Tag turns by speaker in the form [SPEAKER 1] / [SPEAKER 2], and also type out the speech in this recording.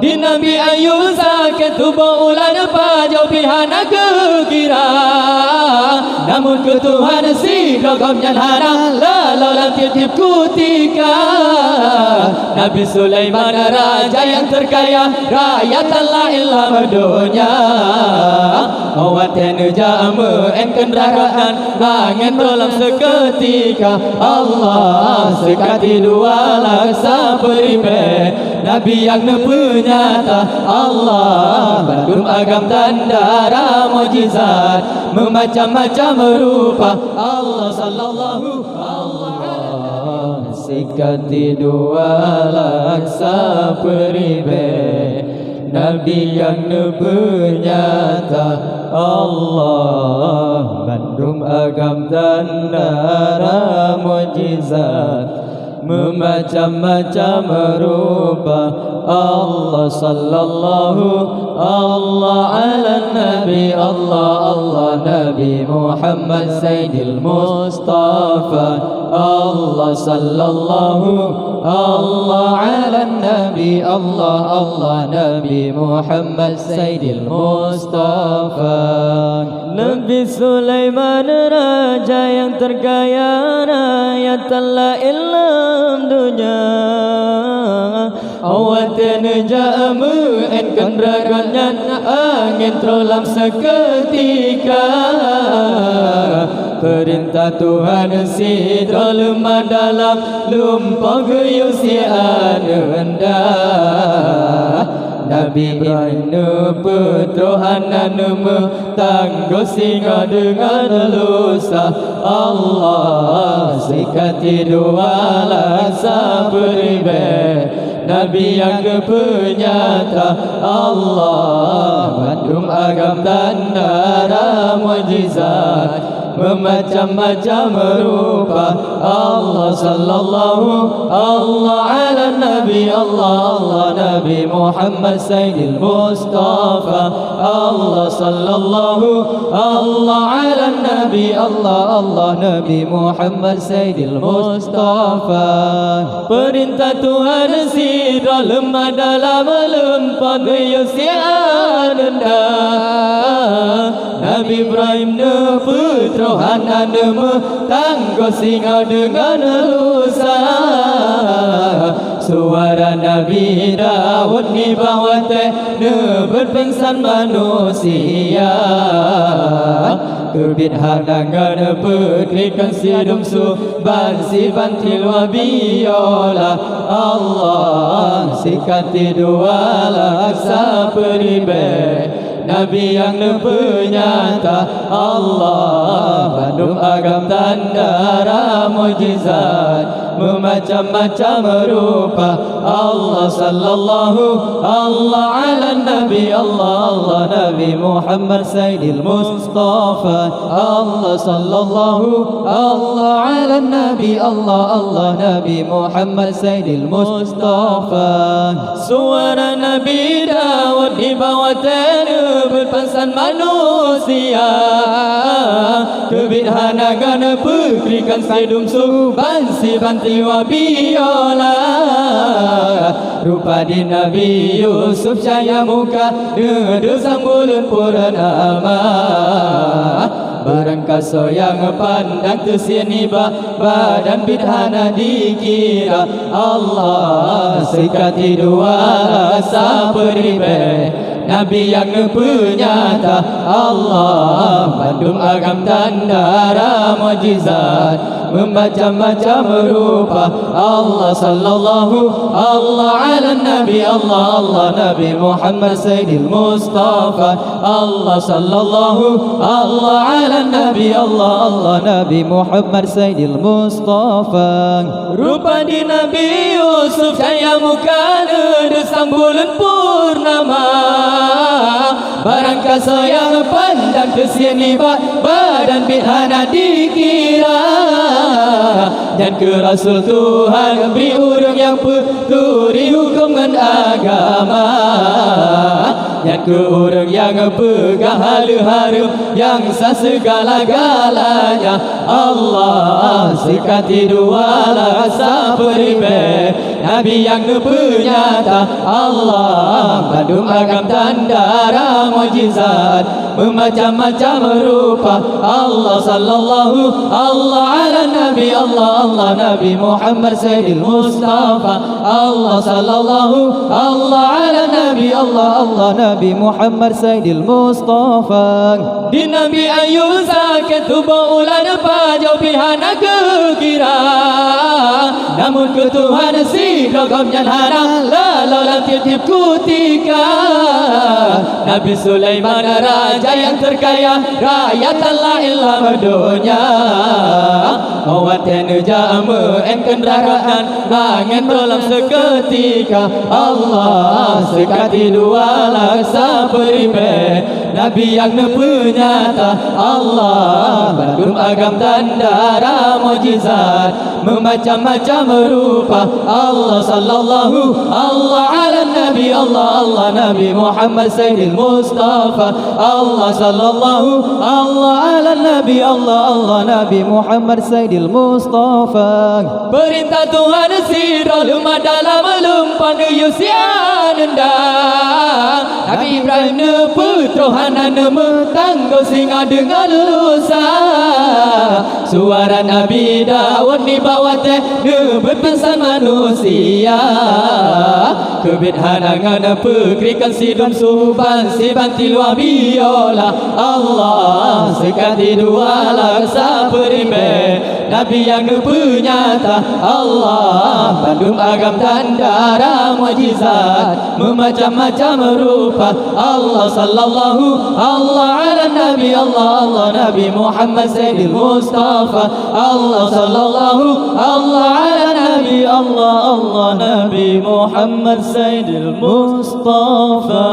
[SPEAKER 1] Di Nabi Ayub sakit tubuh ulan pajau pihana kekira. Namun ke Tuhan si dogom nyalhana lalau titip kutika. Nabi Sulaiman raja yang terkaya, rakyat Allah ilham dunia. Awatan jamu engken rakan angin dalam seketika. Allah sekati dua laksa peribe. Nabi yang penyata Allah bandung agam tanda mujizat memacam-macam rupa. Allah sallallahu Allah sekati dua laksa peribe. Nabi yang penyata Allah bandung agam tanda mujizat memacam-macam rupa. Allah sallallahu Allah ala Nabi Allah Nabi Muhammad Sayyidil Mustafa. Allah sallallahu Allah ala Nabi Allah Nabi Muhammad Sayyidil Mustafa. Nabi Sulaiman raja yang terkaya, rakyat Allah ilham dunia. Awatan jamu engkan ragannya angin trolam seketika. Perintah Tuhan sidra lemah dalam lumpur geyusian rendah. Nabi Ibrahim putra Hananmu tangguh singa dengan lusa. Allah sikati dua lasa peribe. Nabi yang penyata Allah bandung agam tanda mujizat memacam-macam rupa. Allah sallallahu Allah ala Nabi Allah Nabi Muhammad Sayyidil Mustafa. Allah sallallahu Allah ala Nabi Allah Nabi Muhammad Sayyidil Mustafa. Perintah Tuhan sidra lemah dalam lempah geyusian rendah. Nabi Ibrahim putra Hananmu tangguh singa dengan lusa. Suara Nabi Daud ni bawa teh berpengsan manusia. Terbit hanangan petrikan sidum suban si bantil wa biola. Allah sikati dua laksa peribe. Nabi yang penyata Allah bandung agam tanda mujizat memacam-macam rupa. Allah sallallahu Allah ala Nabi Allah Nabi Muhammad Sayyidil Mustafa. Allah sallallahu Allah ala Nabi Allah Nabi Muhammad Sayyidil Mustafa. Suara Nabi Daud di bawah tanah berpesan manusia. Kebit hanangan pekrikan sidum suban si banti wa biola. Rupa di Nabi Yusuf cahaya muka dedu sambulun purnama. Barang kaso yang pandang tersini badan bidhana dikira. Allah sekati dua rasa peribe. Nabi yang penyata Allah bandung agam tanda mujizat memacam-macam rupa. Allah sallallahu Allah ala Nabi Allah Nabi Muhammad Sayyidil Mustafa. Allah sallallahu Allah ala Nabi Allah Nabi Muhammad Sayyidil Mustafa. Rupa di Nabi Yusuf cahaya muka desang bulan purnama. Barang kaso yang pandang kesini badan bihana dikira. Dan ke Rasul Tuhan beri urung yang peturi hukum dan agama. Yang ke orang yang pegang haru-haru yang segala-galanya. Allah sekati dua rasa peribe Nabi yang penyata. Allah kandung agam tanda mujizat bermacam-macam rupa. Allah sallallahu Allah ala Nabi Allah Nabi Muhammad Sayyidil Mustafa. Allah sallallahu Allah ala Nabi Allah Nabi Muhammad Sayyidil Mustafa. Di Nabi ayu sakit tubuh ulan pajau pihana kekira. Namun ke Tuhan si ragam janhana lalu tiap-tiap kutika. Nabi Sulaiman raja yang terkaya, rakyat Allah ilah dunia. Awatan jamu en kendaraan angin dalam seketika. Allah sekati dua laksa peribe Nabi yang penyata. Allah bandung agam tanda mujizat memacam-macam rupa. Allah sallallahu Allah ala Nabi Allah Nabi Muhammad Sayyidil Mustafa. Allah sallallahu Allah ala Nabi Allah Nabi Muhammad Sayyidil Mustafa. Perintah Tuhan sirah lumah dalam lumpan yusian endang. Nabi Ibrahim putrohana metanggo singa dengan lusa. Suara Nabi Daud ni bawa teh berpesan manusia. Kebidhanangan pekrikan sidum suban sibanti luar biola. Allah sekati dua laksa peribe Nabi yang penyata. Allah bandung agam tanda mujizat memacam-macam rupa. Allah sallallahu Allah ala Nabi Allah Nabi Muhammad Sayyidil Mustafa. Allah sallallahu Allah ala Nabi Allah Nabi Muhammad Sayyidil Mustafa.